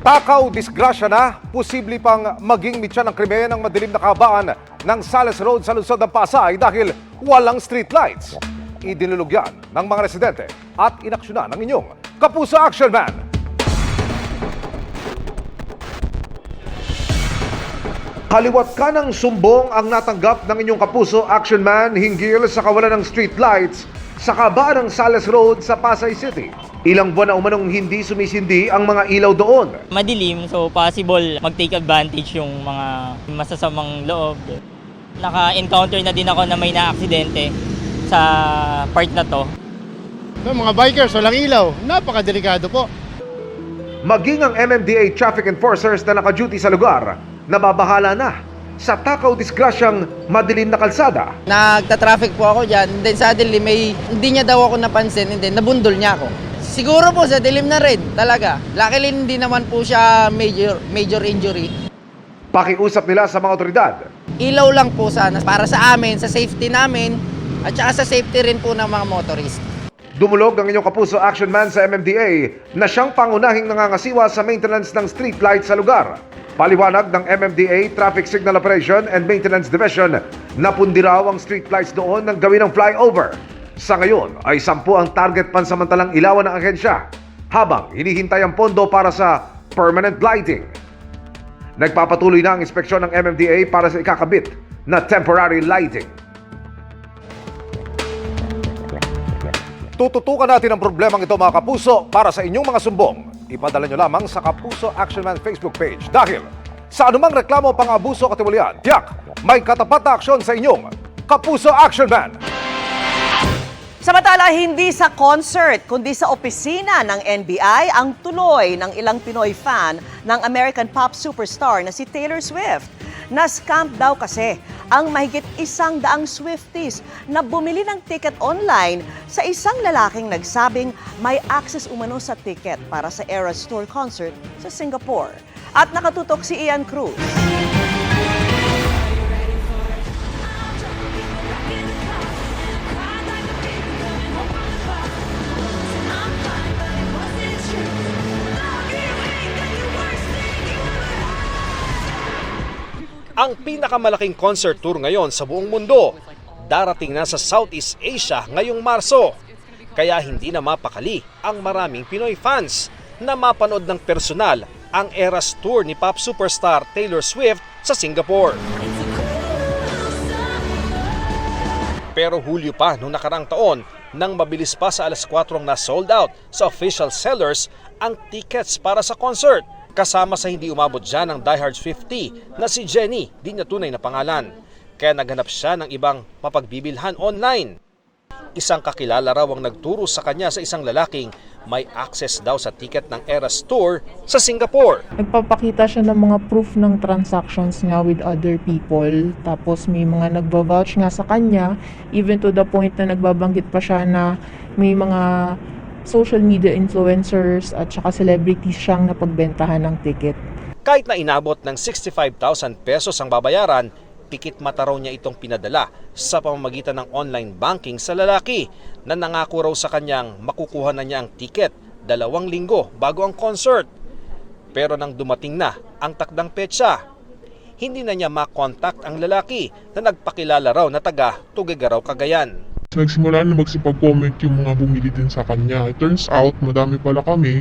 Takaw, disgrasya na, posible pang maging mitya ng krimen ang madilim na kahabaan ng Sales Road sa lungsod ng Pasay dahil walang street lights. Idinulog yan ng mga residente at inaksyonan ng inyong Kapuso Action Man. Kaliwat ka ng sumbong ang natanggap ng inyong Kapuso Action Man hinggil sa kawalan ng street lights sa kahabaan ng Sales Road sa Pasay City. Ilang buwan na umanong hindi sumisindi ang mga ilaw doon. Madilim, so possible mag-take advantage yung mga masasamang loob. Naka-encounter na din ako na may na-aksidente sa part na to. So, mga bikers, walang ilaw. Napakadelikado po. Maging ang MMDA traffic enforcers na naka-duty sa lugar, nababahala na sa takaw disgrasyang madilim na kalsada. Nagta-traffic po ako dyan, then suddenly hindi niya daw ako napansin, and then nabundol niya ako. Siguro po sa dilim na rin, talaga. Luckily hindi naman po siya major injury. Pakiusap nila sa mga otoridad. Ilaw lang po sana para sa amin, sa safety namin, at saka sa safety rin po ng mga motorist. Dumulog ang inyong Kapuso Action Man sa MMDA na siyang pangunahing nangangasiwa sa maintenance ng street lights sa lugar. Paliwanag ng MMDA Traffic Signal Operation and Maintenance Division na pundi raw ang street lights doon ng gawin ng flyover. Sa ngayon ay 10 ang target pansamantalang ilawan ng ahensya habang hinihintay ang pondo para sa permanent lighting. Nagpapatuloy na ang inspeksyon ng MMDA para sa ikakabit na temporary lighting. Tututukan natin ang problemang ito mga kapuso para sa inyong mga sumbong. Ipadala nyo lamang sa Kapuso Action Man Facebook page dahil sa anumang reklamo o pang-abuso katiwalian, tiyak may katapat na aksyon sa inyong Kapuso Action Man. Samantala, hindi sa concert, kundi sa opisina ng NBI ang tuloy ng ilang Pinoy fan ng American pop superstar na si Taylor Swift. Na-scam daw kasi ang mahigit 100 Swifties na bumili ng ticket online sa isang lalaking nagsabing may access umano sa ticket para sa Eras Tour concert sa Singapore. At nakatutok si Ian Cruz. Ang pinakamalaking concert tour ngayon sa buong mundo, darating na sa Southeast Asia ngayong Marso. Kaya hindi na mapakali ang maraming Pinoy fans na mapanood ng personal ang Eras Tour ni pop superstar Taylor Swift sa Singapore. Pero Hulyo pa noong nakarang taon, nang mabilis pa sa 4:00 na sold out sa official sellers ang tickets para sa concert. Kasama sa hindi umabot dyan ang diehard Swiftie na si Jenny, di niya tunay na pangalan. Kaya naghanap siya ng ibang mapagbibilhan online. Isang kakilala raw ang nagturo sa kanya sa isang lalaking may access daw sa ticket ng Eras Tour sa Singapore. Nagpapakita siya ng mga proof ng transactions nga with other people. Tapos may mga nagba-vouch nga sa kanya, even to the point na nagbabanggit pa siya na may mga social media influencers at saka celebrities siyang napagbentahan ng ticket. Kahit na inabot ng 65,000 pesos ang babayaran, pikit mata raw niya itong pinadala sa pamamagitan ng online banking sa lalaki na nangako raw sa kanyang makukuha na niya ang ticket 2 linggo bago ang concert. Pero nang dumating na ang takdang petsa, hindi na niya makontakt ang lalaki na nagpakilala raw na taga Tuguegarao, Cagayan. Nagsimula na magsipag-comment yung mga bumili din sa kanya. It turns out, madami pala kami.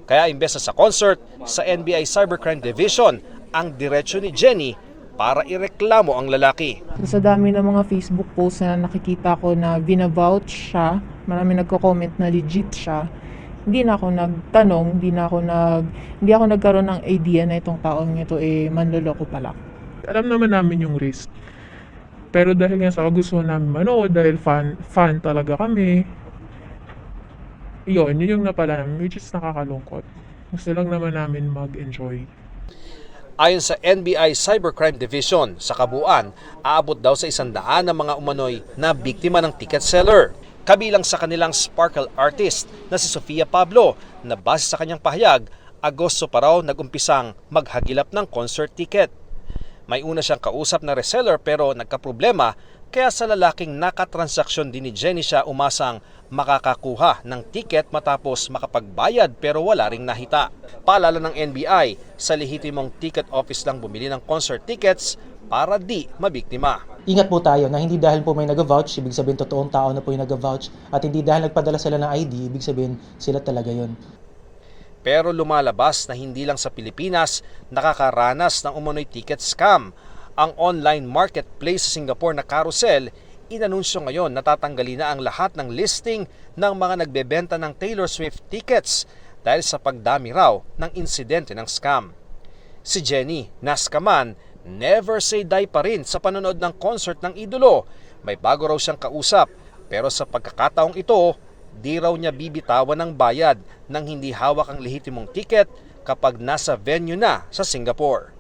Kaya imbes na sa concert, sa NBI Cybercrime Division, ang diretsyo ni Jenny para ireklamo ang lalaki. Sa dami ng mga Facebook posts na nakikita ko na binavouch siya, marami nagko-comment na legit siya, hindi na ako nagtanong, hindi ako nagkaroon ng idea na itong taong ito manloloko pala. Alam naman namin yung risk. Pero dahil nga sa gusto namin manood, dahil fan talaga kami, yun yung napala namin, which is nakakalungkot. Gusto lang naman namin mag-enjoy. Ayon sa NBI Cybercrime Division, sa kabuuan, aabot daw sa 100 na mga umano'y na biktima ng ticket seller. Kabilang sa kanilang sparkle artist na si Sofia Pablo na base sa kanyang pahayag, Agosto pa raw nag-umpisang maghagilap ng concert ticket. May una siyang kausap na reseller pero nagkaproblema Kaya sa lalaking nakatransaksyon din ni Jenny siya umasang makakakuha ng tiket matapos makapagbayad pero wala ring nahita. Paalala ng NBI, sa lehitimong ticket office lang bumili ng concert tickets para di mabiktima. Ingat po tayo na hindi dahil po may nag-vouch, ibig sabihin totoong tao na po yung nag-vouch, at hindi dahil nagpadala sila ng ID, ibig sabihin sila talaga yon. Pero lumalabas na hindi lang sa Pilipinas nakakaranas ng umunoy ticket scam. Ang online marketplace sa Singapore na Carousel, inanunsyo ngayon na tatanggalin na ang lahat ng listing ng mga nagbebenta ng Taylor Swift tickets dahil sa pagdami raw ng insidente ng scam. Si Jenny, naskaman, never say die pa rin sa panonood ng concert ng idolo. May bago raw siyang kausap, pero sa pagkakataong ito, di raw niya bibitawan ng bayad nang hindi hawak ang lehitimong ticket kapag nasa venue na sa Singapore.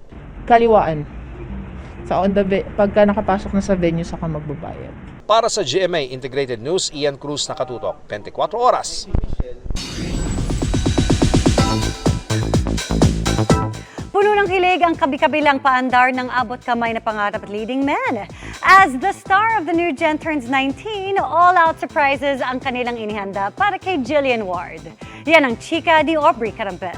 Kaliwaan. Pagka nakapasok na sa venue, saka magbabayad. Para sa GMA Integrated News, Ian Cruz, nakatutok 24 oras. Puno ng kilig ang kabi-kabilang paandar ng abot kamay na pangarap at leading men. As the star of the new gen turns 19, all-out surprises ang kanilang inihanda para kay Jillian Ward. Yan ang chika ni Aubrey Carampel.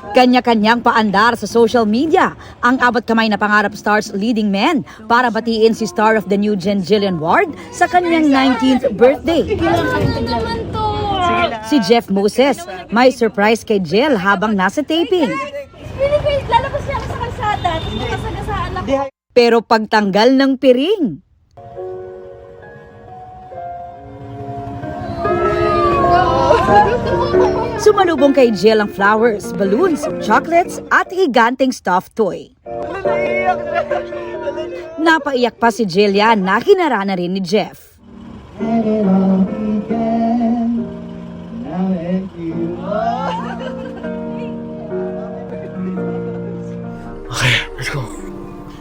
Kanya-kanyang paandar sa social media ang abot kamay na pangarap stars leading men para batiin si star of the new gen Jillian Ward sa kanyang 19th birthday. Si Jeff Moses may surprise kay Jill habang nasa taping. Lalabas niya ako sa kalsada, masagasaan ako. Pero pagtanggal ng piring, sumalubong kay Jill ang flowers, balloons, chocolates at higanteng stuffed toy. Napaiyak pa si Jillian na hinara na rin ni Jeff.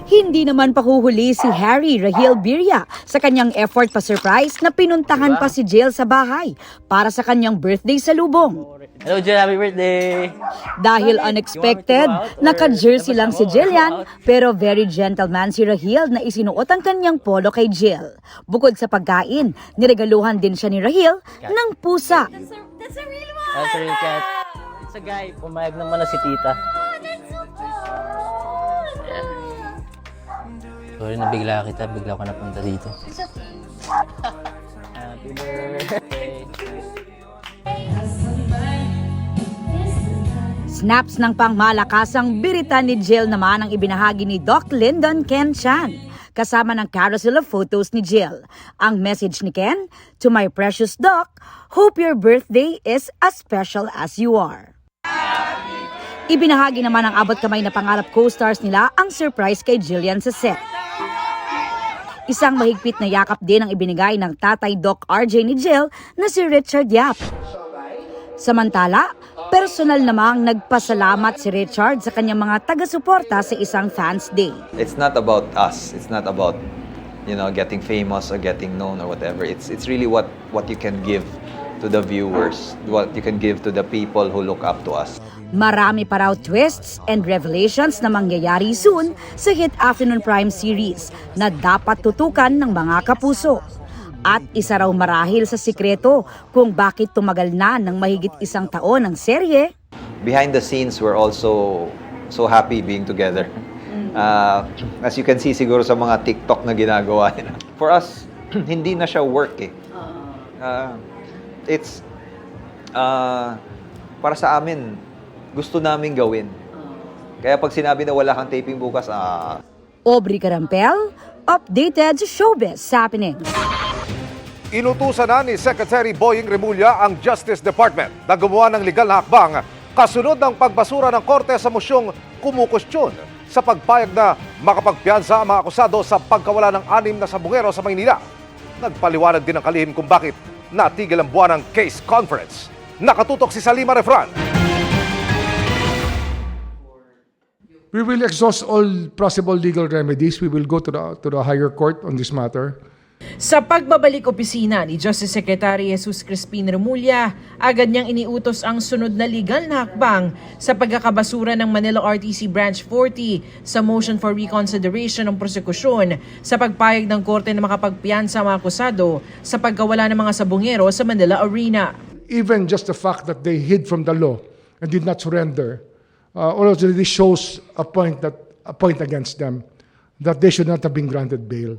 Hindi naman pahuhuli si Harry Rahil Birya sa kanyang effort pa-surprise na pinuntahan pa si Jill sa bahay para sa kanyang birthday salubong. Hello Jill, happy birthday! Dahil unexpected, naka-jersey lang si Jillian pero very gentleman si Rahil na isinuot ang kanyang polo kay Jill. Bukod sa pagkain, niregaluhan din siya ni Rahil ng pusa. That's a real one! That's a real cat. It's a guy, pumayag naman na si tita. Sorry, nabigla kita. Bigla ko napunta dito. Happy birthday. Snaps ng pangmalakasang biritan ni Jill naman ang ibinahagi ni Doc Lyndon Ken Chan kasama ng carousel of photos ni Jill. Ang message ni Ken, "To my precious Doc, hope your birthday is as special as you are." Ibinahagi naman ng abot kamay na pangarap co-stars nila ang surprise kay Jillian sa set. Isang mahigpit na yakap din ang ibinigay ng tatay Doc RJ ni Jill na si Richard Yap. Samantala, personal namang nagpasalamat si Richard sa kanyang mga taga-suporta sa isang fans day. It's not about us. It's not about, getting famous or getting known or whatever. It's really what you can give to the viewers, what you can give to the people who look up to us. Marami pa raw twists and revelations na mangyayari soon sa hit Afternoon Prime series na dapat tutukan ng mga kapuso. At isa raw marahil sa sikreto kung bakit tumagal na ng mahigit isang taon ang serye. Behind the scenes, we're also so happy being together. As you can see siguro sa mga TikTok na ginagawa nila. For us, hindi na siya work eh. It's para sa amin, gusto namin gawin. Kaya pag sinabi na wala kang taping bukas, Aubrey Carampel, updated sa showbiz happenings. Inutusan na ni Secretary Boying Remulla ang Justice Department na gumawa ng legal na hakbang kasunod ng pagbasura ng korte sa mosyong kumukustyon sa pagpayag na makapagpiyansa ang mga akusado sa pagkawala ng 6 na sabungero sa Maynila. Nagpaliwanag din ang kalihim kung bakit natigil ang buwan ng case conference. Nakatutok si Salima Refran. We will exhaust all possible legal remedies. We will go to the higher court on this matter. Sa pagbabalik opisina ni Justice Secretary Jesus Crispin Remulla, agad niyang iniutos ang sunod na legal na hakbang sa pagkakabasura ng Manila RTC Branch 40 sa motion for reconsideration ng prosekusyon sa pagpayag ng korte na makapagpiyansa ang mga akusado sa pagkawala ng mga sabungero sa Manila Arena. Even just the fact that they hid from the law and did not surrender already shows a point against them that they should not have been granted bail.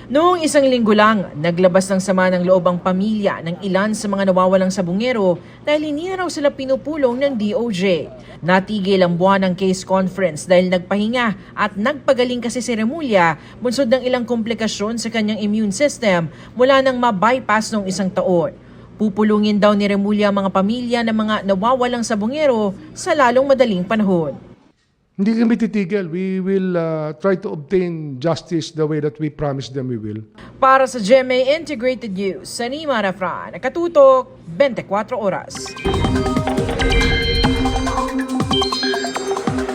Noong isang linggo lang, naglabas ng sama ng loob ang pamilya ng ilan sa mga nawawalang sabungero dahil hindi na raw sila pinupulong ng DOJ. Natigil ang buwan ng case conference dahil nagpahinga at nagpagaling kasi si Remulla bunsod ng ilang komplikasyon sa kanyang immune system mula nang ma-bypass noong isang taon. Pupulungin daw ni Remulla ang mga pamilya ng mga nawawalang sabungero sa lalong madaling panahon. Hindi kami titigil. We will try to obtain justice the way that we promised them we will. Para sa GMA Integrated News, Sanima Rafran, Katutok, 24 Oras.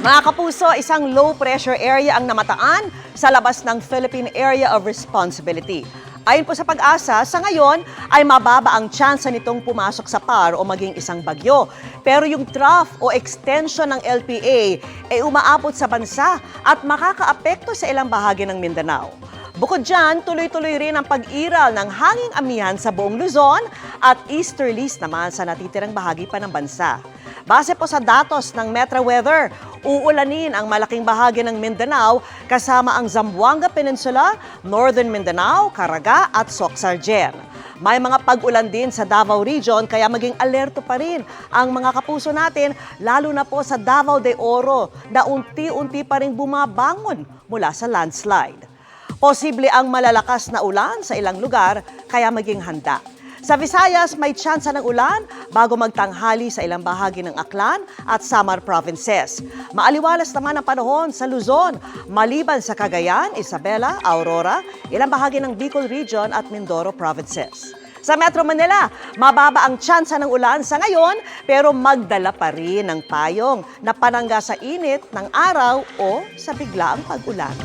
Mga kapuso, isang low-pressure area ang namataan sa labas ng Philippine Area of Responsibility. Ayon po sa Pag-asa, sa ngayon ay mababa ang tsansa nitong pumasok sa PAR o maging isang bagyo. Pero yung trough o extension ng LPA ay umaabot sa bansa at makakaapekto sa ilang bahagi ng Mindanao. Bukod dyan, tuloy-tuloy rin ang pag-iral ng hanging amihan sa buong Luzon at easterlies naman sa natitirang bahagi pa ng bansa. Base po sa datos ng Metra Weather, uulanin ang malaking bahagi ng Mindanao kasama ang Zamboanga Peninsula, Northern Mindanao, Caraga at Soc-Sargen. May mga pag-ulan din sa Davao Region kaya maging alerto pa rin ang mga kapuso natin lalo na po sa Davao de Oro na unti-unti pa rin bumabangon mula sa landslide. Posible ang malalakas na ulan sa ilang lugar kaya maging handa. Sa Visayas, may tsansa ng ulan bago magtanghali sa ilang bahagi ng Aklan at Samar provinces. Maaliwalas naman ang panahon sa Luzon, maliban sa Cagayan, Isabela, Aurora, ilang bahagi ng Bicol Region at Mindoro provinces. Sa Metro Manila, mababa ang tsansa ng ulan sa ngayon pero magdala pa rin ng payong na panangga sa init ng araw o sa biglaang pag-ulan.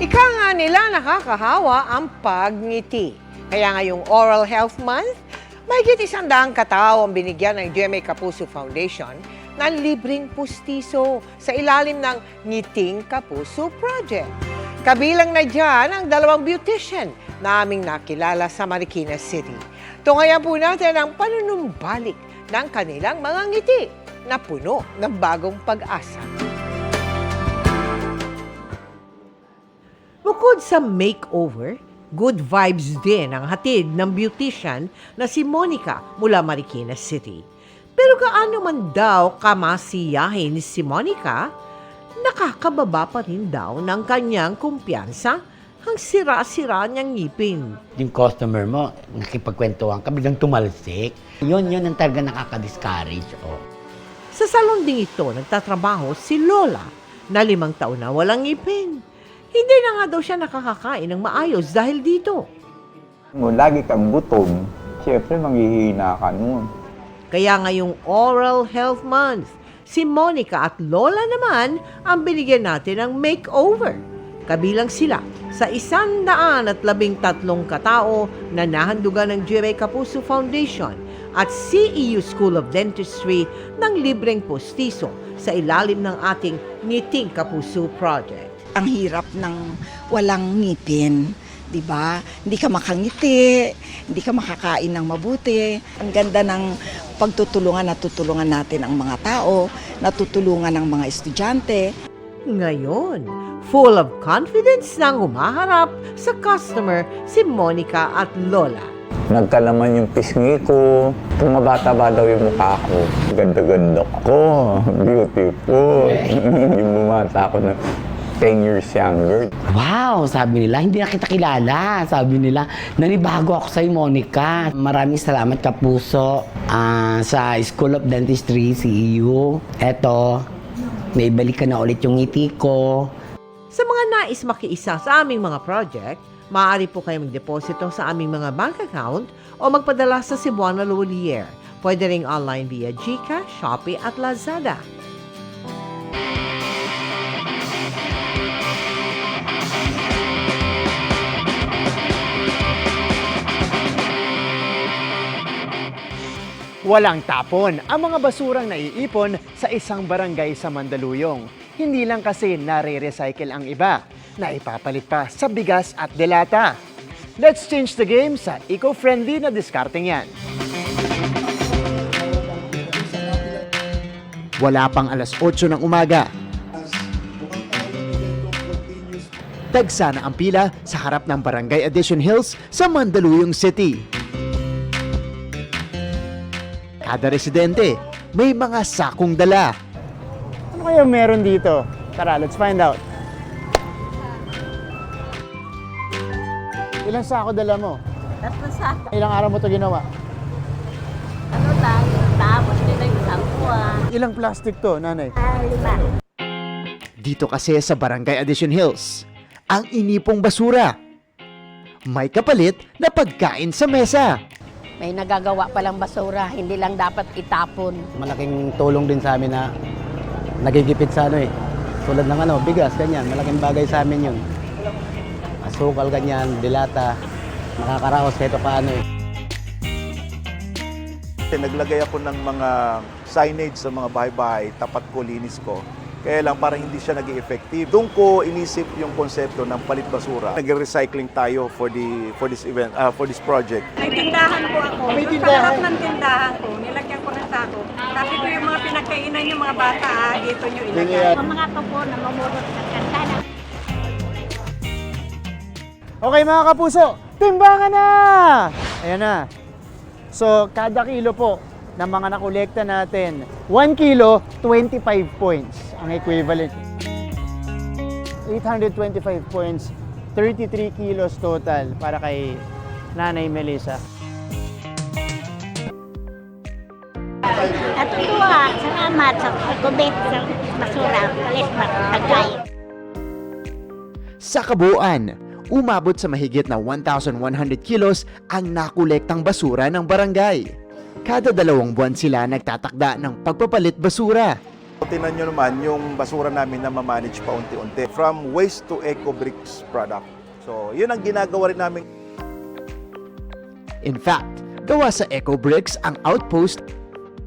Ika nga nila nakakahawa ang pagngiti. Kaya ngayong Oral Health Month, mahigit 100 katao ang binigyan ng GMA Kapuso Foundation ng libreng pustiso sa ilalim ng Ngiting Kapuso Project. Kabilang na dyan ang 2 beautician na aming nakilala sa Marikina City. Tungayan po natin ang panunumbalik ng kanilang mga ngiti na puno ng bagong pag-asa. Bukod sa makeover, good vibes din ang hatid ng beautician na si Monica mula Marikina City. Pero gaano man daw kamasiyahin si Monica, nakakababa pa rin daw ng kanyang kumpiyansa ang sira-sira niyang ngipin. Yung customer mo, nakipagkwentuhan ka, biglang tumalsik. Yun ang talaga nakaka-discourage. Oh. Sa salon ding ito, nagtatrabaho si Lola na 5 taon na walang ngipin. Hindi na nga daw siya nakakakain ng maayos dahil dito. Kung lagi kang gutom, siyempre manghihina ka nun. Kaya ngayong Oral Health Month, si Monica at Lola naman ang binigyan natin ng makeover. Kabilang sila sa 113 katao na nahandugan ng GMA Kapuso Foundation at CEU School of Dentistry ng libreng postiso sa ilalim ng ating Ngiting Kapuso Project. Ang hirap ng walang ngipin, di ba? Hindi ka makangiti, hindi ka makakain ng mabuti. Ang ganda ng pagtutulungan, natutulungan natin ang mga tao, natutulungan ang mga estudyante. Ngayon, full of confidence nang humaharap sa customer si Monica at Lola. Nagkalaman yung pisngi ko, tumabata-ba daw yung mukha ko. Ganda-ganda ko, beautiful. Yung bumata ko na 10 years younger. Wow, sabi nila, hindi na kita kilala. Sabi nila, nanibago ako sa'yo, Monica. Maraming salamat, Kapuso, sa School of Dentistry, CEU. Eto, naibalik ka na ulit yung ngiti ko. Sa mga nais makiisa sa aming mga project, maaari po kayo magdeposito sa aming mga bank account o magpadala sa Cebuana Lolier. Pwede ring online via GCash, Shopee at Lazada. Walang tapon ang mga basurang naiipon sa isang barangay sa Mandaluyong. Hindi lang kasi nare-recycle ang iba, naipapalit pa sa bigas at delata. Let's change the game sa eco-friendly na diskarteng yan. Wala pang alas 8 ng umaga. Tagsa na ang pila sa harap ng Barangay Addition Hills sa Mandaluyong City. Kada residente, may mga sakong dala. Ano kaya meron dito? Tara, let's find out. Ilang sako dala mo? 3 sako. Ilang araw mo ito ginawa? Ano tayo? Tapos nila yung sampuan. Ilang plastic to, nanay? 5. Dito kasi sa Barangay Addition Hills, ang inipong basura. May kapalit na pagkain sa mesa. May nagagawa palang basura, hindi lang dapat itapon. Malaking tulong din sa amin na nagigipit sa tulad ng bigas, ganyan. Malaking bagay sa amin yun. Asukal, ganyan, dilata, nakakaraos kahit paano Naglagay ako ng mga signage sa mga bahay-bahay, tapat ko, linis ko. Kaya lang parang hindi siya naging effective. Doon ko inisip yung konsepto ng palit basura. Nag-recycling tayo for this event, for this project. May tindahan po ako. May Doon tindahan? sa harap ng tindahan ko, nilagyan ko ng sako. Sabi ko yung mga pinagkainan yung mga bata, dito nyo ilagay. Ang mga tupo na mamulot sa karsada. Okay mga kapuso, timbangan na! Ayan na. So, kada kilo po ng mga nakolekta natin, 1 kilo, 25 points ang equivalent. 825 points, 33 kilos total para kay Nanay Melissa. Natutuwa, salamat sa pagkubit sa basura, palit pagkain. Sa kabuuan, umabot sa mahigit na 1,100 kilos ang nakolektang basura ng barangay. Kada 2 buwan sila nagtatakda ng pagpapalit basura. Tingnan nyo naman yung basura namin na ma-manage pa unti-unti. From waste to eco-bricks product. So, yun ang ginagawa rin namin. In fact, gawa sa eco-bricks ang outpost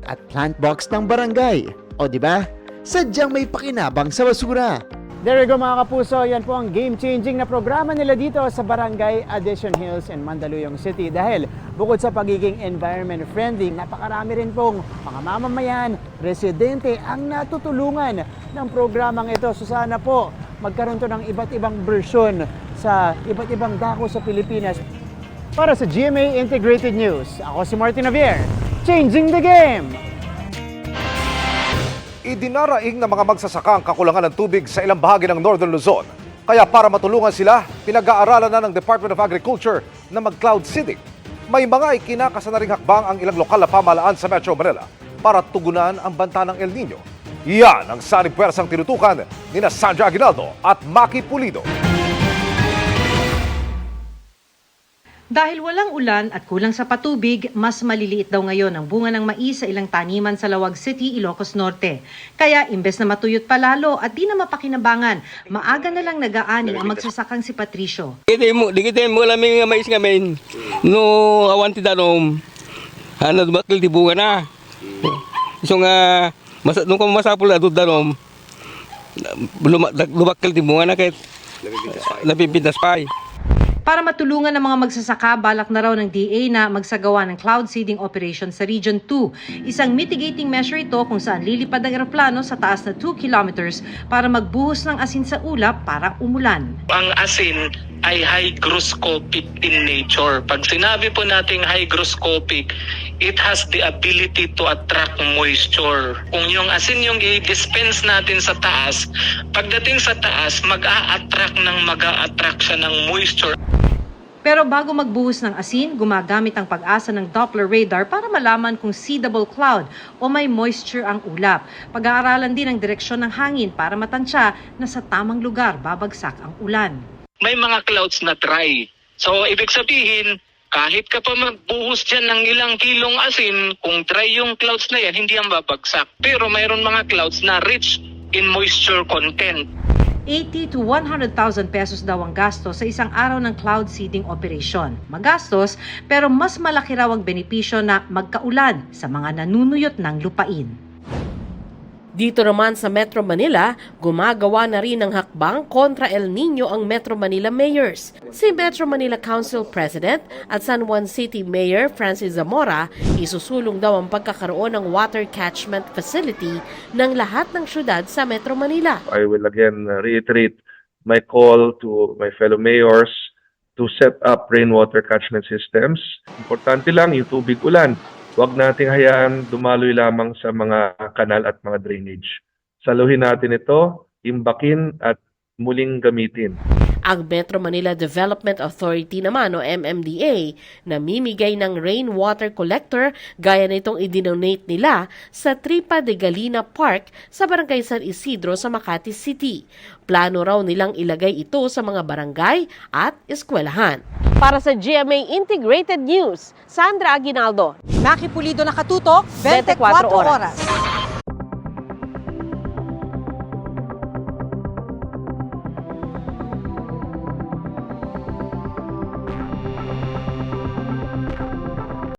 at plant box ng barangay. O di ba? Sadyang may pakinabang sa basura. There you go mga kapuso, yan po ang game-changing na programa nila dito sa Barangay Addition Hills in Mandaluyong City. Dahil bukod sa pagiging environment-friendly, napakarami rin pong mga mamamayan, residente ang natutulungan ng programang ito. So sana po magkaroon to ng iba't ibang version sa iba't ibang dako sa Pilipinas. Para sa GMA Integrated News, ako si Martin Javier, changing the game! Idinaraing ng mga magsasaka ang kakulangan ng tubig sa ilang bahagi ng Northern Luzon. Kaya para matulungan sila, pinag-aaralan na ng Department of Agriculture na mag-cloud seeding. May mga ikinakasana ring hakbang ang ilang lokal na pamahalaan sa Metro Manila para tugunan ang banta ng El Nino. Yan ang sanib pwersang tinutukan ni Sandra Aguinaldo at Maki Pulido. Dahil walang ulan at kulang sa patubig, mas maliliit daw ngayon ang bunga ng mais sa ilang taniman sa Lawag City, Ilocos Norte. Kaya imbes na matuyot palalo at di na mapakinabangan, maaga na lang nag-aani ang magsasakang si Patricio. Dikitin mo lamang nga mais ngamin. No awan ti danom. Bakil ti bunga na. So nga, nung ka masapul na danom, lubakil ti bunga na kahit napipintas pa. Para matulungan ng mga magsasaka, balak na raw ng DA na magsagawa ng cloud seeding operation sa Region 2. Isang mitigating measure ito kung saan lilipad ang eroplano sa taas na 2 kilometers para magbuhos ng asin sa ulap para umulan. Ang asin ay hygroscopic in nature. Pag sinabi po nating hygroscopic, it has the ability to attract moisture. Kung yung asin yung i-dispense natin sa taas, pagdating sa taas, mag-a-attract siya ng moisture. Pero bago magbuhos ng asin, gumagamit ang Pag-asa ng Doppler radar para malaman kung seedable cloud o may moisture ang ulap. Pag-aaralan din ang direksyon ng hangin para matansya na sa tamang lugar babagsak ang ulan. May mga clouds na dry. So, ibig sabihin, kahit ka pa magbuhos dyan ng ilang kilong asin, kung dry yung clouds na yan, hindi yan babagsak. Pero mayroon mga clouds na rich in moisture content. 80 to 100,000 pesos daw ang gasto sa isang araw ng cloud seeding operation. Magastos, pero mas malaki raw ang benepisyo na magkaulan sa mga nanunuyot ng lupain. Dito naman sa Metro Manila, gumagawa na rin ng hakbang kontra El Nino ang Metro Manila mayors. Si Metro Manila Council President at San Juan City Mayor Francis Zamora, isusulong daw ang pagkakaroon ng water catchment facility ng lahat ng syudad sa Metro Manila. I will again reiterate my call to my fellow mayors to set up rainwater catchment systems. Importante lang yung tubig ulan. Huwag nating hayaan dumaloy lamang sa mga kanal at mga drainage. Saluhin natin ito, imbakin at muling gamitin. Ang Metro Manila Development Authority naman o MMDA namimigay ng rainwater collector gaya nitong idinonate nila sa Tripa de Galina Park sa Barangay San Isidro sa Makati City. Plano raw nilang ilagay ito sa mga barangay at eskwelahan. Para sa GMA Integrated News, Sandra Aguinaldo. Maki Pulido nakatutok, 24 oras.